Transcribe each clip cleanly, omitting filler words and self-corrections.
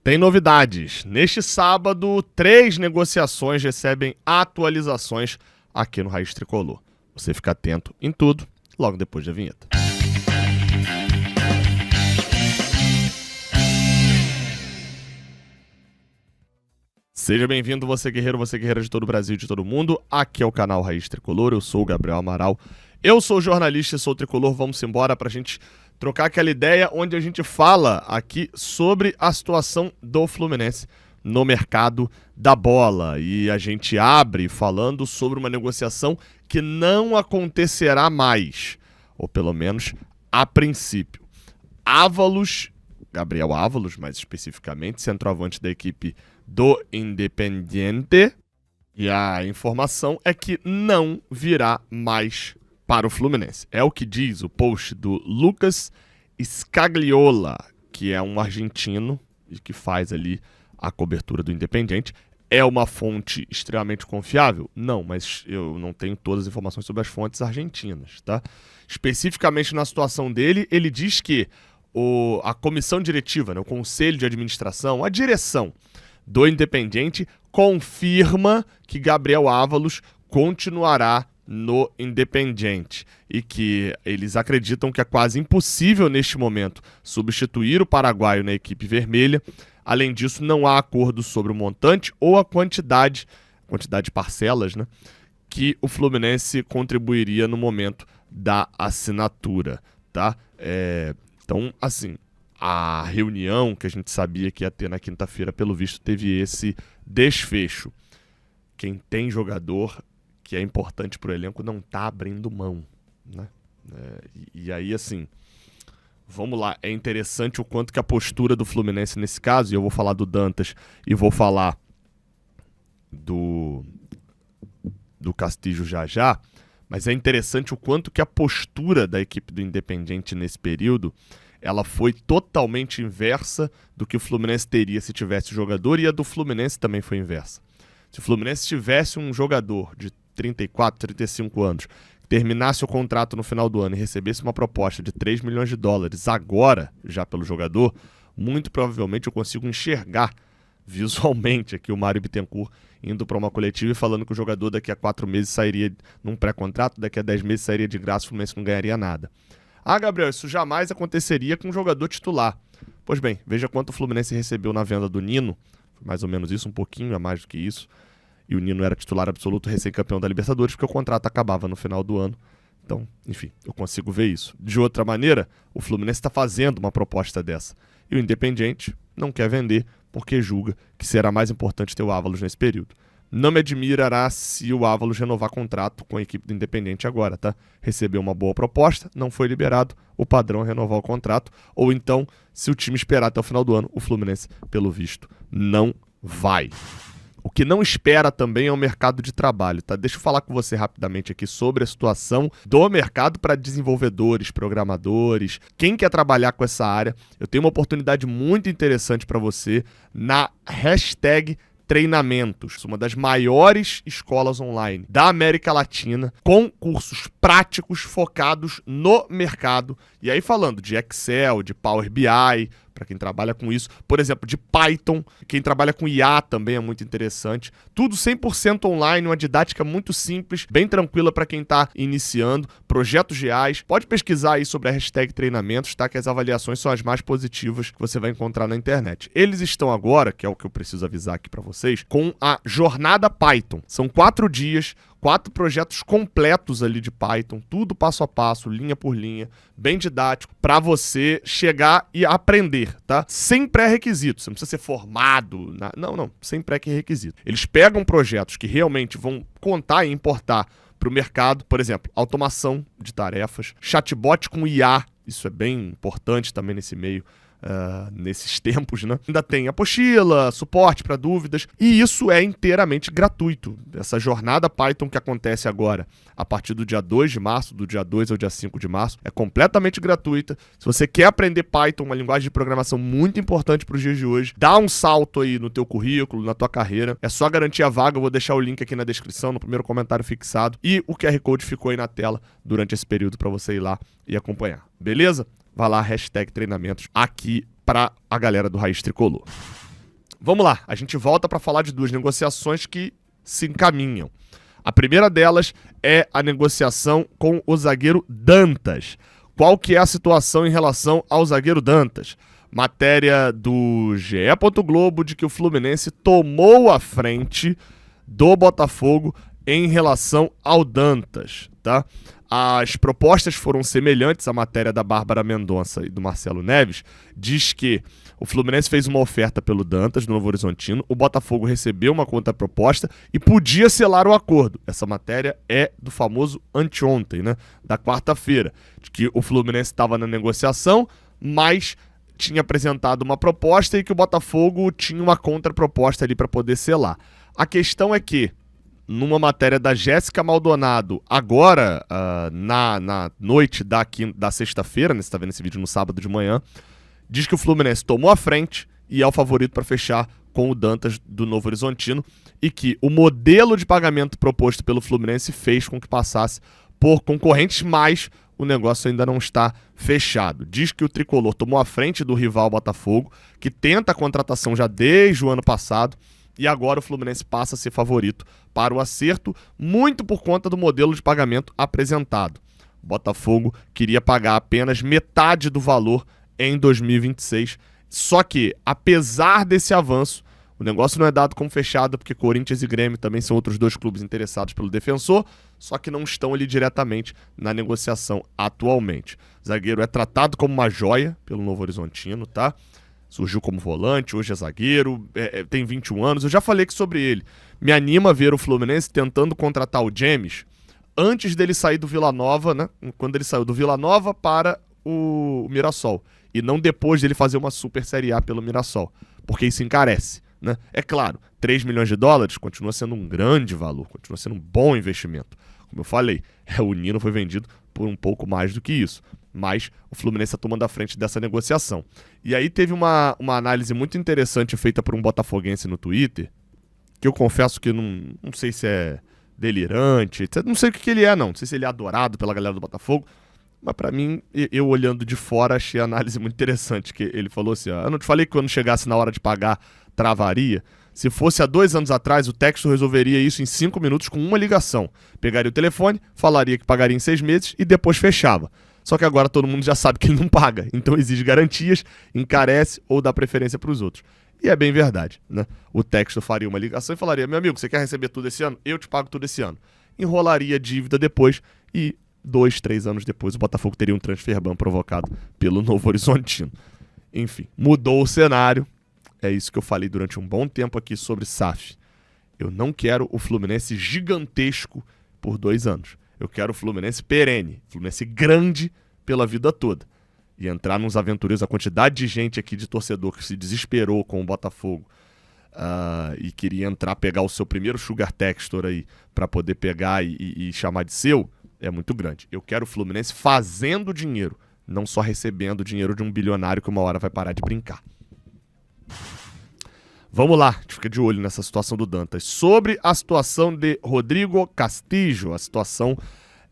Tem novidades. Neste sábado, 3 negociações recebem atualizações aqui no Raiz Tricolor. Você fica atento em tudo, logo depois da vinheta. Seja bem-vindo, você guerreira de todo o Brasil e de todo o mundo. Aqui é o canal Raiz Tricolor, eu sou o Gabriel Amaral. Eu sou jornalista e sou tricolor, vamos embora pra gente trocar aquela ideia onde a gente fala aqui sobre a situação do Fluminense no mercado da bola. E a gente abre falando sobre uma negociação que não acontecerá mais, ou pelo menos a princípio. Gabriel Ávalos, mais especificamente, centroavante da equipe do Independiente, e a informação é que não virá mais para o Fluminense. É o que diz o post do Lucas Scagliola, que é um argentino e que faz ali a cobertura do Independiente. É uma fonte extremamente confiável? Não, mas eu não tenho todas as informações sobre as fontes argentinas, tá? Especificamente na situação dele, ele diz que a comissão diretiva, né, o conselho de administração, a direção do Independiente confirma que Gabriel Ávalos continuará no Independiente e que eles acreditam que é quase impossível neste momento substituir o paraguaio na equipe vermelha. Além disso, não há acordo sobre o montante ou a quantidade de parcelas, né, que o Fluminense contribuiria no momento da assinatura, tá? Então, assim, a reunião que a gente sabia que ia ter na quinta-feira, pelo visto, teve esse desfecho. Quem tem jogador que é importante pro elenco não tá abrindo mão, né? E aí, assim, vamos lá, é interessante o quanto que a postura do Fluminense nesse caso, e eu vou falar do Dantas e vou falar do Castillo já, mas é interessante o quanto que a postura da equipe do Independiente nesse período, ela foi totalmente inversa do que o Fluminense teria se tivesse jogador, e a do Fluminense também foi inversa. Se o Fluminense tivesse um jogador de 34, 35 anos, terminasse o contrato no final do ano e recebesse uma proposta de 3 milhões de dólares agora, já pelo jogador, muito provavelmente eu consigo enxergar visualmente aqui o Mário Bittencourt indo para uma coletiva e falando que o jogador daqui a 4 meses sairia num pré-contrato, daqui a 10 meses sairia de graça, o Fluminense não ganharia nada. Ah, Gabriel, isso jamais aconteceria com um jogador titular. Pois bem, veja quanto o Fluminense recebeu na venda do Nino, mais ou menos isso, um pouquinho a mais do que isso. E o Nino era titular absoluto, recém-campeão da Libertadores, porque o contrato acabava no final do ano. Então, enfim, eu consigo ver isso. De outra maneira, o Fluminense está fazendo uma proposta dessa. E o Independiente não quer vender, porque julga que será mais importante ter o Ávalos nesse período. Não me admirará se o Ávalos renovar contrato com a equipe do Independiente agora, tá? Recebeu uma boa proposta, não foi liberado, o padrão é renovar o contrato. Ou então, se o time esperar até o final do ano, o Fluminense, pelo visto, não vai. O que não espera também é o mercado de trabalho, tá? Deixa eu falar com você rapidamente aqui sobre a situação do mercado para desenvolvedores, programadores, quem quer trabalhar com essa área. Eu tenho uma oportunidade muito interessante para você na hashtag Treinamentos, uma das maiores escolas online da América Latina, com cursos práticos focados no mercado. E aí falando de Excel, de Power BI, para quem trabalha com isso, por exemplo, de Python, quem trabalha com IA também é muito interessante. Tudo 100% online, uma didática muito simples, bem tranquila para quem está iniciando, projetos reais. Pode pesquisar aí sobre a hashtag Treinamentos, tá? Que as avaliações são as mais positivas que você vai encontrar na internet. Eles estão agora, que é o que eu preciso avisar aqui para vocês, com a Jornada Python. São 4 dias, 4 projetos completos ali de Python, tudo passo a passo, linha por linha, bem didático, para você chegar e aprender, tá? Sem pré-requisito, você não precisa ser formado, não, sem pré-requisito. Eles pegam projetos que realmente vão contar e importar para o mercado, por exemplo, automação de tarefas, chatbot com IA, isso é bem importante também nesse meio, nesses tempos, né? Ainda tem apostila, suporte para dúvidas, e isso é inteiramente gratuito. Essa jornada Python que acontece agora, a partir do dia 2 de março, do dia 2 ao dia 5 de março, é completamente gratuita. Se você quer aprender Python, uma linguagem de programação muito importante para os dias de hoje, dá um salto aí no teu currículo, na tua carreira, é só garantir a vaga. Eu vou deixar o link aqui na descrição, no primeiro comentário fixado, e o QR Code ficou aí na tela durante esse período para você ir lá e acompanhar, beleza? Vai lá, hashtag Treinamentos, aqui para a galera do Raiz Tricolor. Vamos lá, a gente volta para falar de duas negociações que se encaminham. A primeira delas é a negociação com o zagueiro Dantas. Qual que é a situação em relação ao zagueiro Dantas? Matéria do GE. Globo de que o Fluminense tomou a frente do Botafogo em relação ao Dantas, tá? As propostas foram semelhantes. A matéria da Bárbara Mendonça e do Marcelo Neves diz que o Fluminense fez uma oferta pelo Dantas, do Novo Horizontino, o Botafogo recebeu uma contraproposta e podia selar o acordo. Essa matéria é do famoso anteontem, né? Da quarta-feira, de que o Fluminense estava na negociação, mas tinha apresentado uma proposta e que o Botafogo tinha uma contraproposta ali para poder selar. A questão é que, numa matéria da Jéssica Maldonado, agora, na noite da sexta-feira, né, você está vendo esse vídeo no sábado de manhã, diz que o Fluminense tomou a frente e é o favorito para fechar com o Dantas do Novo Horizontino e que o modelo de pagamento proposto pelo Fluminense fez com que passasse por concorrentes, mas o negócio ainda não está fechado. Diz que o Tricolor tomou a frente do rival Botafogo, que tenta a contratação já desde o ano passado, e agora o Fluminense passa a ser favorito para o acerto, muito por conta do modelo de pagamento apresentado. O Botafogo queria pagar apenas metade do valor em 2026, só que, apesar desse avanço, o negócio não é dado como fechado, porque Corinthians e Grêmio também são outros dois clubes interessados pelo defensor, só que não estão ali diretamente na negociação atualmente. O zagueiro é tratado como uma joia pelo Novo Horizontino, tá? Surgiu como volante, hoje é zagueiro, tem 21 anos. Eu já falei aqui sobre ele. Me anima ver o Fluminense tentando contratar o James antes dele sair do Vila Nova, né? Quando ele saiu do Vila Nova para o Mirassol. E não depois dele fazer uma super Série A pelo Mirassol, porque isso encarece, né? É claro, 3 milhões de dólares continua sendo um grande valor, continua sendo um bom investimento. Como eu falei, o Nino foi vendido por um pouco mais do que isso, mas o Fluminense está tomando a frente dessa negociação. E aí teve uma análise muito interessante feita por um botafoguense no Twitter, que eu confesso que não sei se é delirante, não sei o que ele é não sei se ele é adorado pela galera do Botafogo, mas pra mim, eu olhando de fora, achei a análise muito interessante, que ele falou assim, ó, eu não te falei que quando chegasse na hora de pagar, travaria? Se fosse há 2 anos atrás, o Texto resolveria isso em 5 minutos com uma ligação. Pegaria o telefone, falaria que pagaria em 6 meses e depois fechava. Só que agora todo mundo já sabe que ele não paga, então exige garantias, encarece ou dá preferência para os outros. E é bem verdade, né? O Texto faria uma ligação e falaria, meu amigo, você quer receber tudo esse ano? Eu te pago tudo esse ano. Enrolaria a dívida depois e 2, 3 anos depois o Botafogo teria um transfer ban provocado pelo Novo Horizontino. Enfim, mudou o cenário. É isso que eu falei durante um bom tempo aqui sobre SAF. Eu não quero o Fluminense gigantesco por 2 anos. Eu quero o Fluminense perene, Fluminense grande pela vida toda. E entrar nos aventureiros, a quantidade de gente aqui de torcedor que se desesperou com o Botafogo e queria entrar, pegar o seu primeiro Sugar Textor aí para poder pegar e chamar de seu, é muito grande. Eu quero o Fluminense fazendo dinheiro, não só recebendo dinheiro de um bilionário que uma hora vai parar de brincar. Vamos lá, a gente fica de olho nessa situação do Dantas. Sobre a situação de Rodrigo Castillo, a situação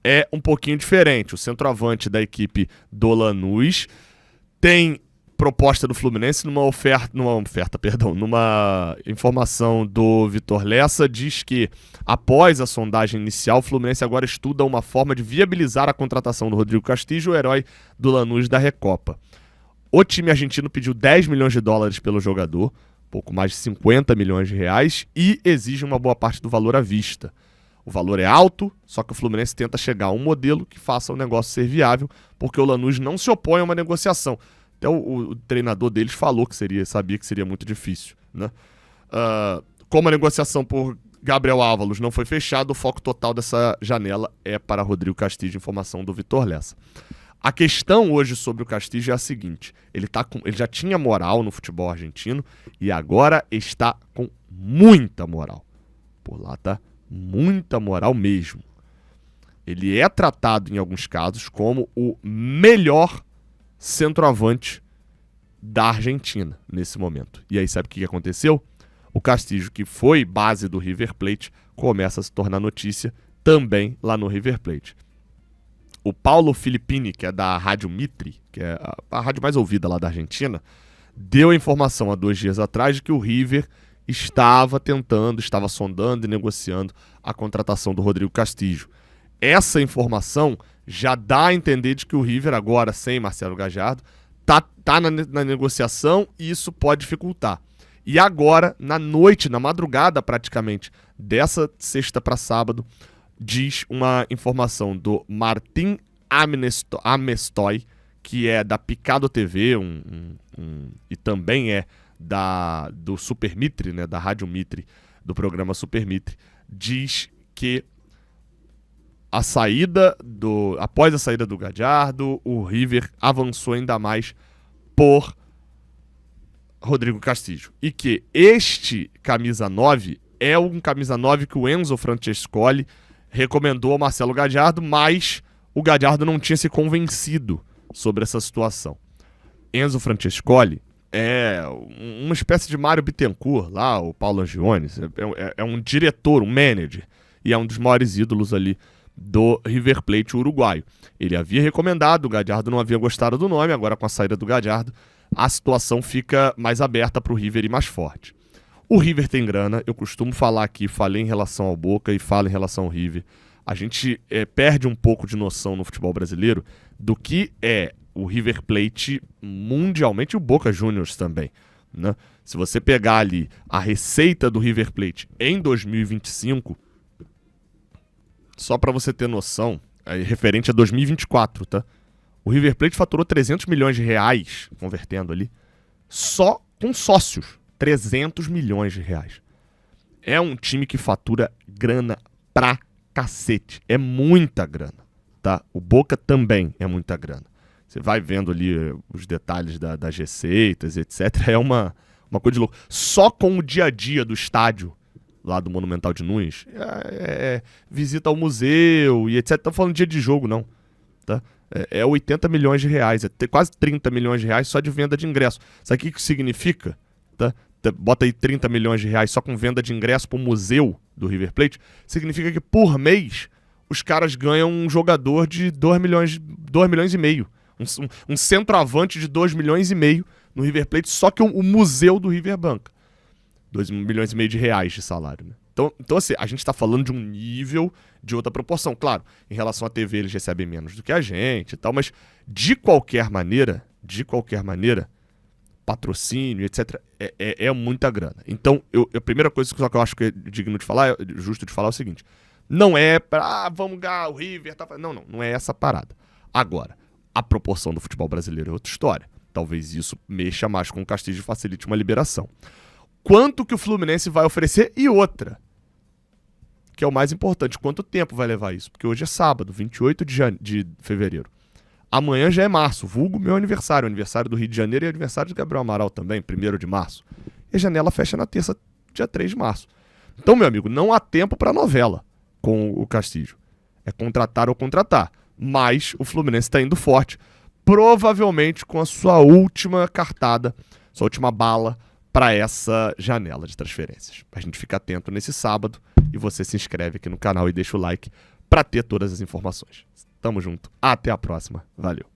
é um pouquinho diferente. O centroavante da equipe do Lanús tem proposta do Fluminense numa informação do Vitor Lessa, diz que após a sondagem inicial, o Fluminense agora estuda uma forma de viabilizar a contratação do Rodrigo Castillo, o herói do Lanús da Recopa. O time argentino pediu 10 milhões de dólares pelo jogador, pouco mais de 50 milhões de reais, e exige uma boa parte do valor à vista. O valor é alto, só que o Fluminense tenta chegar a um modelo que faça o negócio ser viável, porque o Lanús não se opõe a uma negociação. Até o treinador deles falou que sabia que seria muito difícil, né? Como a negociação por Gabriel Ávalos não foi fechada, o foco total dessa janela é para Rodrigo Castillo, informação do Vitor Lessa. A questão hoje sobre o Castillo é a seguinte, ele já tinha moral no futebol argentino e agora está com muita moral. Por lá tá muita moral mesmo. Ele é tratado em alguns casos como o melhor centroavante da Argentina nesse momento. E aí sabe o que aconteceu? O Castillo, que foi base do River Plate, começa a se tornar notícia também lá no River Plate. O Paulo Filippini, que é da Rádio Mitre, que é a rádio mais ouvida lá da Argentina, deu a informação há 2 dias atrás de que o River estava sondando e negociando a contratação do Rodrigo Castillo. Essa informação já dá a entender de que o River agora, sem Marcelo Gallardo, tá na negociação e isso pode dificultar. E agora, na noite, na madrugada praticamente, dessa sexta para sábado, diz uma informação do Martin Amestoy, que é da Picado TV e também é do Super Mitre, né, da Rádio Mitre, do programa Super Mitre, diz que após a saída do Gallardo, o River avançou ainda mais por Rodrigo Castillo. E que este camisa 9 é um camisa 9 que o Enzo Francescoli recomendou ao Marcelo Gallardo, mas o Gallardo não tinha se convencido sobre essa situação. Enzo Francescoli é uma espécie de Mário Bittencourt, lá, o Paulo Angiones, é um diretor, um manager, e é um dos maiores ídolos ali do River Plate uruguaio. Ele havia recomendado, o Gallardo não havia gostado do nome, agora com a saída do Gallardo, a situação fica mais aberta para o River e mais forte. O River tem grana, eu costumo falar aqui, falei em relação ao Boca e falo em relação ao River. A gente perde um pouco de noção no futebol brasileiro do que é o River Plate mundialmente e o Boca Juniors também, né? Se você pegar ali a receita do River Plate em 2025, só para você ter noção, referente a 2024, tá? O River Plate faturou 300 milhões de reais, convertendo ali, só com sócios. 300 milhões de reais. É um time que fatura grana pra cacete. É muita grana, tá? O Boca também é muita grana. Você vai vendo ali os detalhes das receitas, etc. É uma coisa de louco. Só com o dia a dia do estádio, lá do Monumental de Nunes, visita ao museu e etc. Estamos falando de dia de jogo, não. Tá? É 80 milhões de reais. É quase 30 milhões de reais só de venda de ingresso. Sabe o que significa? Tá? Bota aí 30 milhões de reais só com venda de ingresso para o museu do River Plate. Significa que por mês os caras ganham um jogador de 2 milhões e meio. Um centroavante de 2 milhões e meio no River Plate, só que o museu do River banca 2 milhões e meio de reais de salário, né? Então assim, a gente está falando de um nível de outra proporção. Claro, em relação à TV eles recebem menos do que a gente e tal, mas de qualquer maneira, patrocínio, etc., é muita grana. Então, a primeira coisa que eu acho que é digno de falar, justo de falar, é o seguinte: não é pra, vamos ganhar o River, tá? Não é essa parada. Agora, a proporção do futebol brasileiro é outra história. Talvez isso mexa mais com o Castillo e facilite uma liberação. Quanto que o Fluminense vai oferecer? E outra, que é o mais importante, quanto tempo vai levar isso? Porque hoje é sábado, 28 de fevereiro. Amanhã já é março, vulgo meu aniversário, aniversário do Rio de Janeiro e aniversário de Gabriel Amaral também, 1º de março. E a janela fecha na terça, dia 3 de março. Então, meu amigo, não há tempo para novela com o Castillo. É contratar ou contratar. Mas o Fluminense está indo forte, provavelmente com a sua última cartada, sua última bala para essa janela de transferências. A gente fica atento nesse sábado e você se inscreve aqui no canal e deixa o like para ter todas as informações. Tamo junto. Até a próxima. Valeu.